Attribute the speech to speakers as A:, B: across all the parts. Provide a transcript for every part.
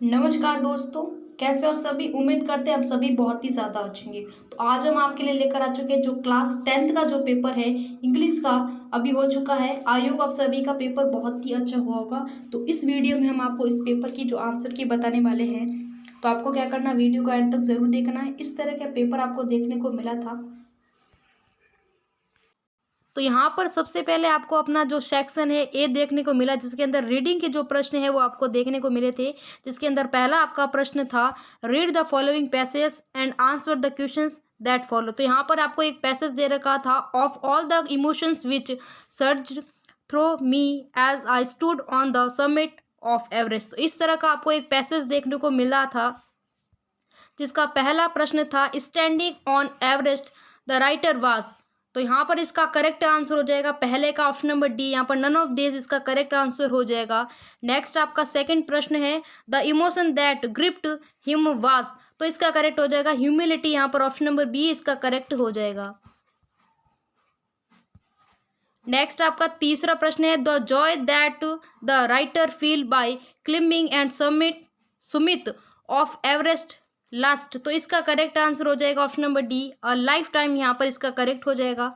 A: नमस्कार दोस्तों। कैसे हो आप सभी? उम्मीद करते हैं आप सभी बहुत ही ज़्यादा अच्छे होंगे। तो आज हम आपके लिए लेकर आ चुके हैं जो क्लास 10th का जो पेपर है इंग्लिश का, अभी हो चुका है। आई होप आप सभी का पेपर बहुत ही अच्छा हुआ होगा। तो इस वीडियो में हम आपको इस पेपर की जो आंसर की बताने वाले हैं। तो आपको क्या करना, वीडियो को एंड तक ज़रूर देखना है। इस तरह का पेपर आपको देखने को मिला था। तो यहाँ पर सबसे पहले आपको अपना जो सेक्शन है ए देखने को मिला, जिसके अंदर रीडिंग के जो प्रश्न है वो आपको देखने को मिले थे। जिसके अंदर पहला आपका प्रश्न था, read the following passage and answer the questions that follow. तो यहाँ पर आपको एक पैसेज दे रखा था, of all the emotions which surge through me as I stood on the summit of Everest. तो इस तरह का आपको एक पैसेज देखने को मिला था, जिसका पहला प्रश्न था, standing on Everest the writer was. तो यहाँ पर इसका करेक्ट आंसर हो जाएगा पहले का ऑप्शन नंबर डी। यहाँ पर नन ऑफ दिस इसका करेक्ट आंसर हो जाएगा। नेक्स्ट आपका सेकंड प्रश्न है, the emotion that gripped him was. तो इसका करेक्ट हो जाएगा ह्यूमिलिटी। यहाँ पर ऑप्शन नंबर बी इसका करेक्ट हो जाएगा। नेक्स्ट आपका तीसरा प्रश्न है, the joy that the writer feel by climbing and summit of Everest last. तो इसका करेक्ट आंसर हो जाएगा option number D, a lifetime. यहाँ पर इसका करेक्ट हो जाएगा।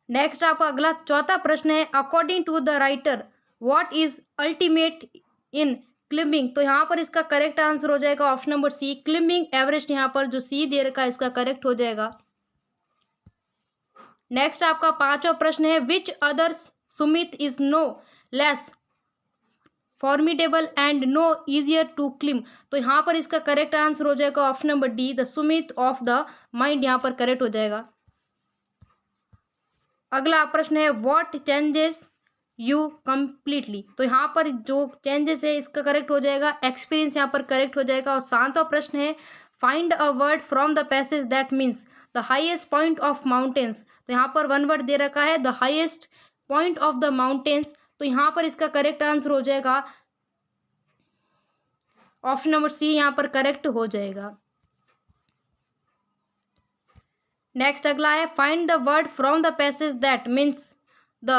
A: नेक्स्ट आपका अगला चौथा प्रश्न है, according to the writer what is ultimate in climbing. तो यहाँ पर इसका करेक्ट आंसर हो जाएगा option number C, climbing Everest. यहाँ पर जो सी दे रखा है इसका करेक्ट हो जाएगा। नेक्स्ट आपका पांचवा प्रश्न है, which other summit is no less formidable and no easier to climb. तो यहाँ पर इसका करेक्ट आंसर हो जाएगा option number D, the summit of the mind. यहाँ पर करेक्ट हो जाएगा। अगला प्रश्न है, व्हाट चेंजेस यू कंप्लीटली। तो यहाँ पर जो चेंजेस है इसका करेक्ट हो जाएगा एक्सपीरियंस। यहाँ पर करेक्ट हो जाएगा। और सातवां प्रश्न है, find a word from the passage that means the highest point of mountains. तो यहाँ पर वन वर्ड दे रखा है, the highest point of the mountains. तो यहाँ पर इसका करेक्ट आंसर हो जाएगा ऑप्शन नंबर सी। यहाँ पर करेक्ट हो जाएगा। नेक्स्ट अगला है, find the word from the passage that means the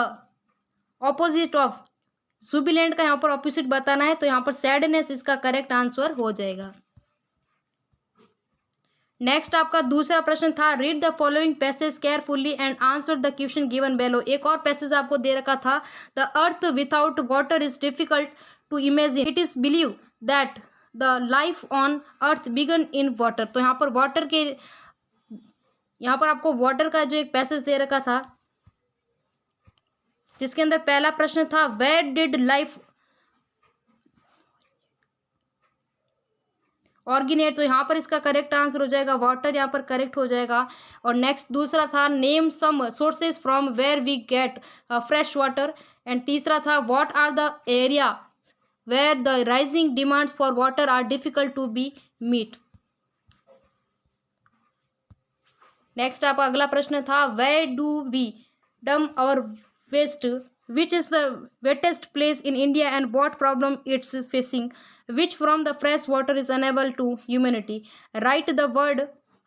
A: opposite of Jubilant. का यहाँ पर ऑपोजिट बताना है। तो यहाँ पर सैडनेस इसका करेक्ट आंसर हो जाएगा। नेक्स्ट आपका दूसरा प्रश्न था, read the following passage carefully and answer the question given below. एक और पैसेज आपको दे रखा था, the earth without water is difficult to imagine, it is believe that the life on earth began in water. तो यहाँ पर water के, यहाँ पर आपको वाटर का जो एक पैसेज दे रखा था, जिसके अंदर पहला प्रश्न था, वेयर डिड लाइफ ऑर्गेनेट। तो यहाँ पर इसका करेक्ट आंसर हो जाएगा वाटर। यहाँ पर करेक्ट हो जाएगा। और नेक्स्ट दूसरा था, name some sources from where we get fresh water. And तीसरा था, what are the area where the rising demands for water are difficult to be meet. Next आपका अगला प्रश्न था, where do we dump our waste, which is the wettest place in India and what problem it's facing, which from the fresh water is unable to humanity, write the word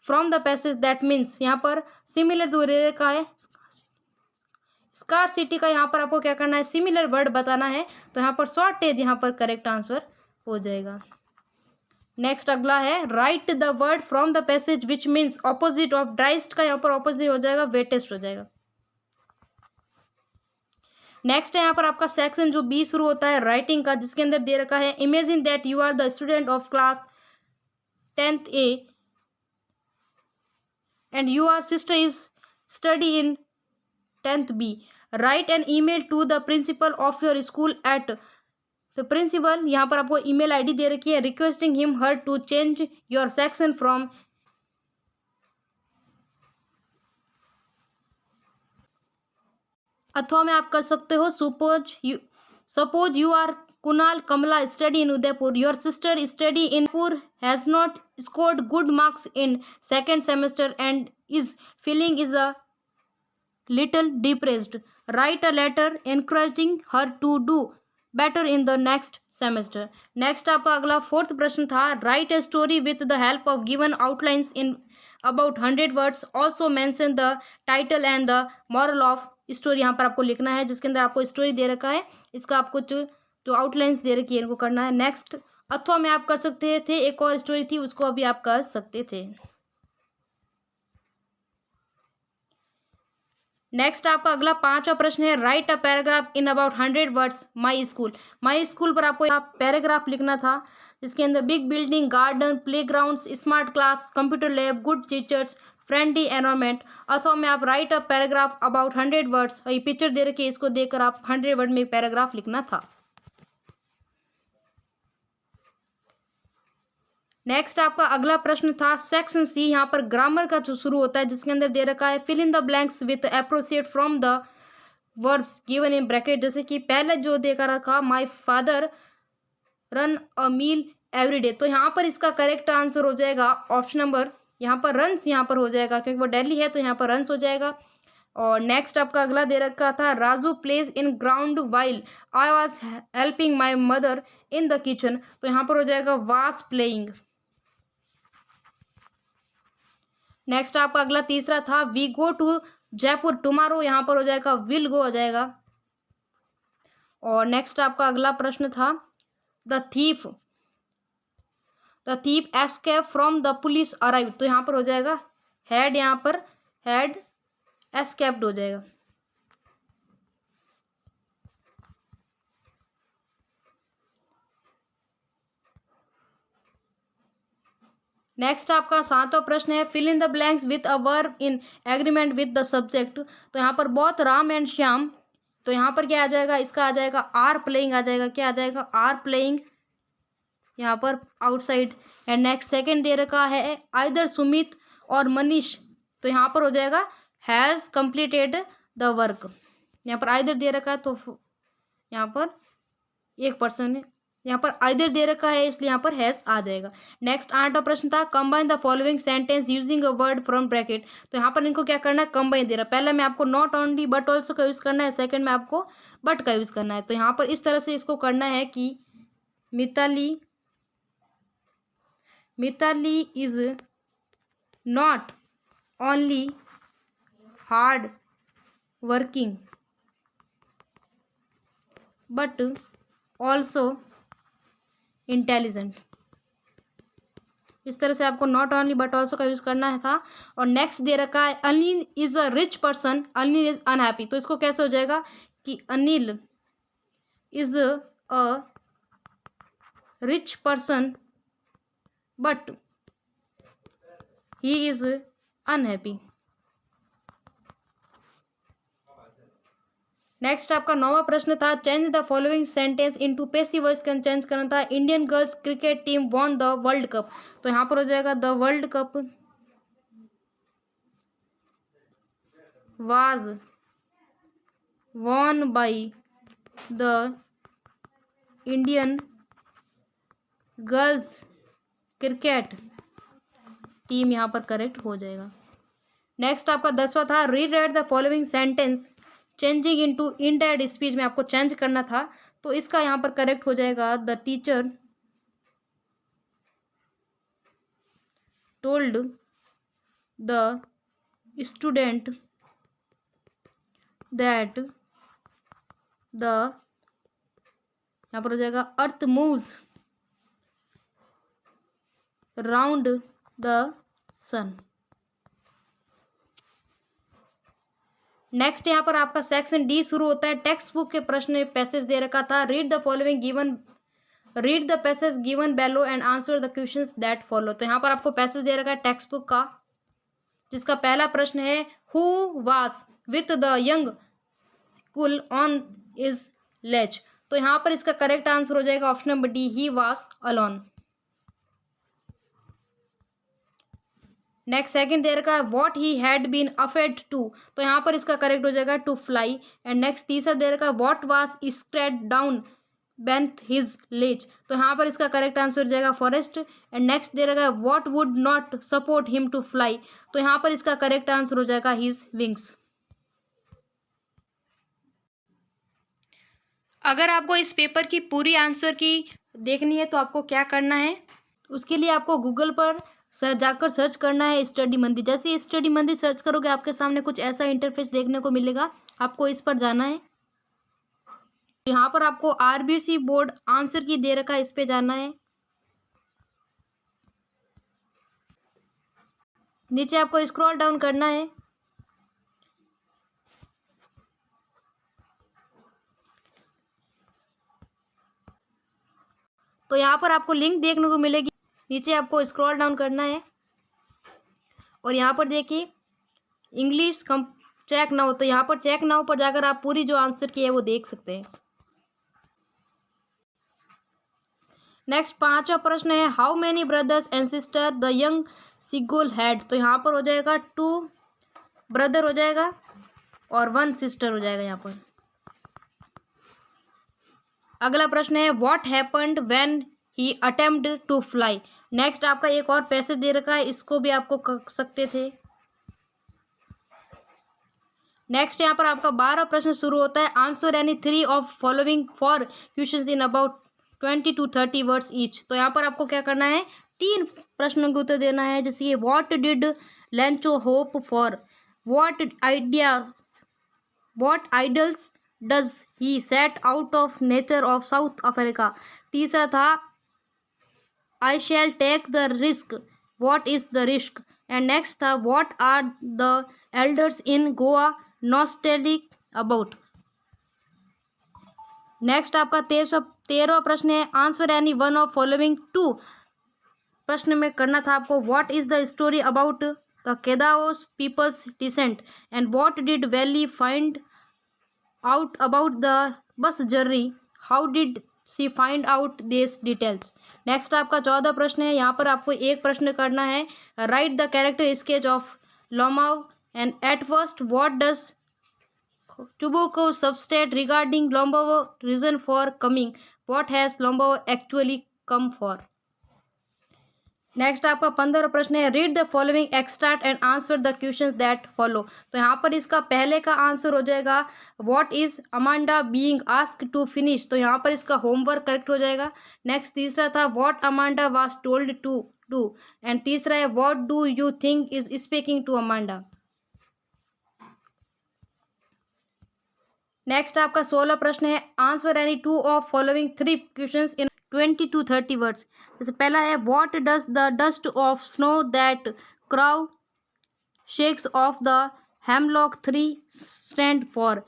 A: from the passage that means। यहाँ पर similar दूरी का है, scarcity का यहाँ पर आपको क्या करना है, सिमिलर वर्ड बताना है। तो यहाँ पर शॉर्टेज यहाँ पर करेक्ट आंसर हो जाएगा। नेक्स्ट अगला है, write the word from the passage which means opposite of driest. का यहाँ पर ऑपोजिट हो जाएगा वेटेस्ट हो जाएगा। नेक्स्ट है यहाँ पर आपका सेक्शन जो बी शुरू होता है राइटिंग का, जिसके अंदर दे रखा है, imagine that you are the student of class 10th A and your sister is study in 10th B, write an email to the principal of your school at the principal. यहाँ पर आपको email ID दे रखी है, requesting him her to change your section from, अथवा में आप कर सकते हो, suppose you are Kunal Kamla study in Udaipur, your sister study in पुर has not scored good marks in second semester and is feeling is a little depressed, write a letter encouraging her to do better in the next semester. Next आपका अगला fourth प्रश्न था, write a story with the help of given outlines in about 100 words, also mention the title and the moral of story. यहाँ पर आपको लिखना है, जिसके अंदर आपको स्टोरी दे रखा है, इसका आपको जो आउटलाइंस दे रखी है इनको करना है। नेक्स्ट अथवा में आप कर सकते थे, एक और स्टोरी थी उसको अभी आप कर सकते थे। नेक्स्ट आपका अगला 5वां प्रश्न है, right a paragraph in about 100 words my school. My school पर आपको यहाँ पैराग्राफ लिखना था, जिसके अंदर big building, garden, playground, smart class, computer lab, good teachers, friendly environment. अथवा में आप right a paragraph about 100 words, ये पिक्चर दे रखी है, इसको देखकर आप 100 वर्ड में एक पैराग्राफ लिखना था। नेक्स्ट आपका अगला प्रश्न था सेक्शन सी, यहाँ पर ग्रामर का जो शुरू होता है, जिसके अंदर दे रखा है fill in the blanks with appropriate from the verbs given in bracket. जैसे कि पहले जो देखा रखा my father run a mile every day, तो यहाँ पर इसका करेक्ट आंसर हो जाएगा ऑप्शन नंबर, यहाँ पर रन्स यहाँ पर हो जाएगा, क्योंकि वो दिल्ली है तो यहाँ पर रन्स हो जाएगा। और नेक्स्ट आपका अगला दे रखा था Raju plays in ground while I was helping my mother in the kitchen, तो यहाँ पर हो जाएगा वाज प्लेइंग। नेक्स्ट आपका अगला तीसरा था we go to Jaipur tomorrow, यहाँ पर हो जाएगा विल गो हो जाएगा। और नेक्स्ट आपका अगला प्रश्न था the thief escape from the police arrive, तो यहाँ पर हो जाएगा हैड, यहाँ पर हैड एस्केप्ड हो जाएगा। नेक्स्ट आपका 7वां प्रश्न है fill in the blanks with a verb in agreement with the subject, तो यहाँ पर बहुत राम एंड श्याम, तो यहाँ पर क्या आ जाएगा, इसका आ जाएगा आर प्लेइंग आ जाएगा, क्या आ जाएगा आर प्लेइंग यहाँ पर आउटसाइड। एंड नेक्स्ट सेकंड दे रखा है आइदर सुमित और मनीष, तो यहाँ पर हो जाएगा हैज़ कंप्लीटेड द वर्क, यहाँ पर आइदर दे रखा है तो यहाँ पर एक पर्सन है, यहाँ पर आइदर दे रखा है इसलिए यहाँ पर हैज आ जाएगा। नेक्स्ट 8वां प्रश्न था combine the following sentence using a word from bracket, तो यहाँ पर इनको क्या करना है, कंबाइन दे रहा है, पहले में आपको नॉट ओनली बट ऑल्सो का यूज़ करना है, सेकंड में आपको बट का यूज़ करना है। तो यहाँ पर इस तरह से इसको करना है कि Mitali is not only hard working but also intelligent, इस तरह से आपको नॉट ओनली बट ऑल्सो का यूज करना है था। और नेक्स्ट दे रखा है Anil is a rich person Anil is unhappy, तो इसको कैसे हो जाएगा कि Anil is a rich person but he is unhappy. Next आपका 9वां प्रश्न था change the following sentence into passive voice का चेंज करना था Indian girls cricket team won the world cup, तो यहाँ पर हो जाएगा the world cup was won by the Indian girls cricket team, यहाँ पर करेक्ट हो जाएगा। नेक्स्ट आपका 10वां था rewrite the following sentence changing into indirect speech में आपको चेंज करना था, तो इसका यहाँ पर करेक्ट हो जाएगा the teacher told the student that the, यहाँ पर हो जाएगा earth moves round the sun. Next यहाँ पर आपका सेक्शन डी शुरू होता है, टेक्स्ट बुक के प्रश्न पैसेज दे रखा था read the following given, read the passage given below and answer the questions that follow, तो यहाँ पर आपको पैसेज दे रखा है टेक्स्ट बुक का, जिसका पहला प्रश्न है who was with the young seagull on his ledge, तो यहाँ पर इसका करेक्ट आंसर हो जाएगा option number D he was alone. Next second दे रखा है what he had been afraid to, तो यहाँ पर इसका करेक्ट हो जाएगा टू फ्लाई। एंड नेक्स्ट तीसरा दे रखा है what was spread down beneath his ledge, तो यहाँ पर इसका करेक्ट आंसर हो जाएगा फॉरेस्ट। एंड नेक्स्ट दे रखा है what would not support him to fly, तो यहाँ पर इसका करेक्ट आंसर हो जाएगा हिज विंग्स। अगर आपको इस पेपर की पूरी आंसर की देखनी है तो आपको क्या करना है, उसके लिए आपको गूगल पर जाकर सर्च करना है स्टडी मंदिर। जैसे ही स्टडी मंदिर सर्च करोगे आपके सामने कुछ ऐसा इंटरफेस देखने को मिलेगा, आपको इस पर जाना है। यहाँ पर आपको आरबीसी बोर्ड आंसर की दे रखा है, इस पे जाना है। नीचे आपको स्क्रॉल डाउन करना है। तो यहाँ पर आपको लिंक देखने को मिलेगी। नीचे आपको स्क्रॉल डाउन करना है और यहाँ पर देखिए इंग्लिश कम चेक नाउ, तो यहाँ पर चेक नाउ पर जाकर आप पूरी जो आंसर की है वो देख सकते हैं। नेक्स्ट 5वां प्रश्न है, how many brothers and sister the young seagull had. तो यहाँ पर हो जाएगा 2 ब्रदर हो जाएगा और 1 सिस्टर हो जाएगा यहाँ पर। अगला प्रश्न है, what happened when he attempt to fly. Next आपका एक और पैसे दे रखा है, इसको भी आपको कर सकते थे। नेक्स्ट यहाँ पर आपका 12वां प्रश्न शुरू होता है, answer any 3 of following 4 questions in about 20 to 30 words each. तो यहाँ पर आपको क्या करना है, 3 प्रश्नों के उत्तर देना है। जैसे what did Lencho hope for, what ideals does he set out of nature of South Africa. तीसरा था I shall take the risk, what is the risk. And next था what are the elders in Goa nostalgic about. नेक्स्ट आपका 13वां प्रश्न है, answer any 1 of following 2 प्रश्न में करना था आपको, what is the story about the Kodavus people's descent and what did Valli find out about the bus journey, how did she find out this details. Next आपका 14वां प्रश्न है, यहाँ पर आपको एक प्रश्न करना है, write the character sketch of Lomov and at first what does Tobacco substate regarding Lombovo reason for coming, what has Lombovo actually come for। Next आपका 15वां प्रश्न है, read the following extract and answer the questions that follow. तो यहाँ पर इसका पहले का आंसर हो जाएगा what is Amanda being asked to finish. तो यहाँ पर इसका होमवर्क करेक्ट हो जाएगा। नेक्स्ट तीसरा था what Amanda was told to do and तीसरा है what do you think is speaking to Amanda. Next आपका 16वां प्रश्न है, answer any 2 of following 3 questions in 20 to 30 words. जैसे पहला है what does the dust of snow that crow shakes off the hemlock tree stand for.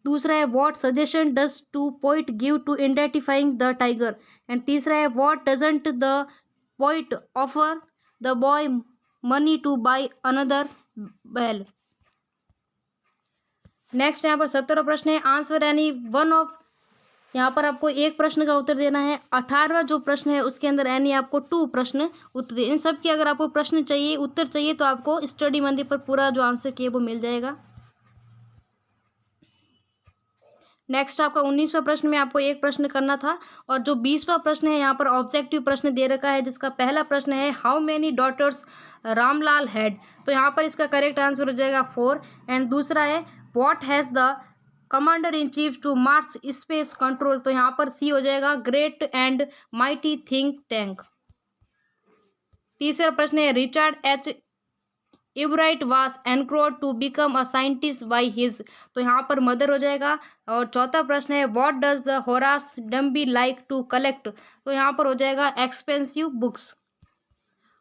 A: दूसरा है what suggestion does to poet give to identifying the tiger and तीसरा है what doesn't the poet offer the boy money to buy another bell. Next यहाँ पर 17वां प्रश्न है, answer any 1 of, यहाँ पर आपको एक प्रश्न का उत्तर देना है। 18वां जो प्रश्न है उसके अंदर एनी आपको 2 प्रश्न उत्तर इन सब की अगर आपको प्रश्न चाहिए उत्तर चाहिए तो आपको स्टडी मंदी पर पूरा जो आंसर किया वो मिल जाएगा। नेक्स्ट आपका 19वां प्रश्न में आपको एक प्रश्न करना था और जो 20वां प्रश्न है यहाँ पर ऑब्जेक्टिव प्रश्न दे रखा है, जिसका पहला प्रश्न है how many daughters Ramlal had. तो यहाँ पर इसका करेक्ट आंसर हो जाएगा 4 एंड दूसरा है what has the commander in chief to Mars space control. तो यहाँ पर सी हो जाएगा great and mighty think tank. तीसरा प्रश्न है Richard H Ebright was encouraged to become a scientist by his. तो यहाँ पर मदर हो जाएगा। और चौथा प्रश्न है what does the Horace Dumby like to collect. तो यहाँ पर हो जाएगा एक्सपेंसिव बुक्स।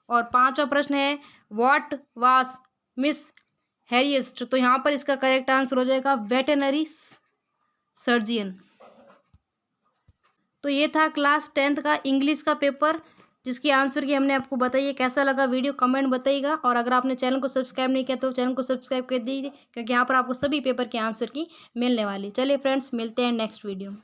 A: और 5वां प्रश्न है व्हाट वाज मिस हैरियस्ट। तो यहाँ पर इसका करेक्ट आंसर हो जाएगा वेटेनरी सर्जियन। तो ये था क्लास 10th का इंग्लिश का पेपर, जिसकी आंसर की हमने आपको बताइए। कैसा लगा वीडियो कमेंट बताइएगा और अगर आपने चैनल को सब्सक्राइब नहीं किया तो चैनल को सब्सक्राइब कर दीजिए, क्योंकि यहाँ पर आपको सभी पेपर के आंसर की मिलने वाली। चलिए फ्रेंड्स, मिलते हैं नेक्स्ट वीडियो में।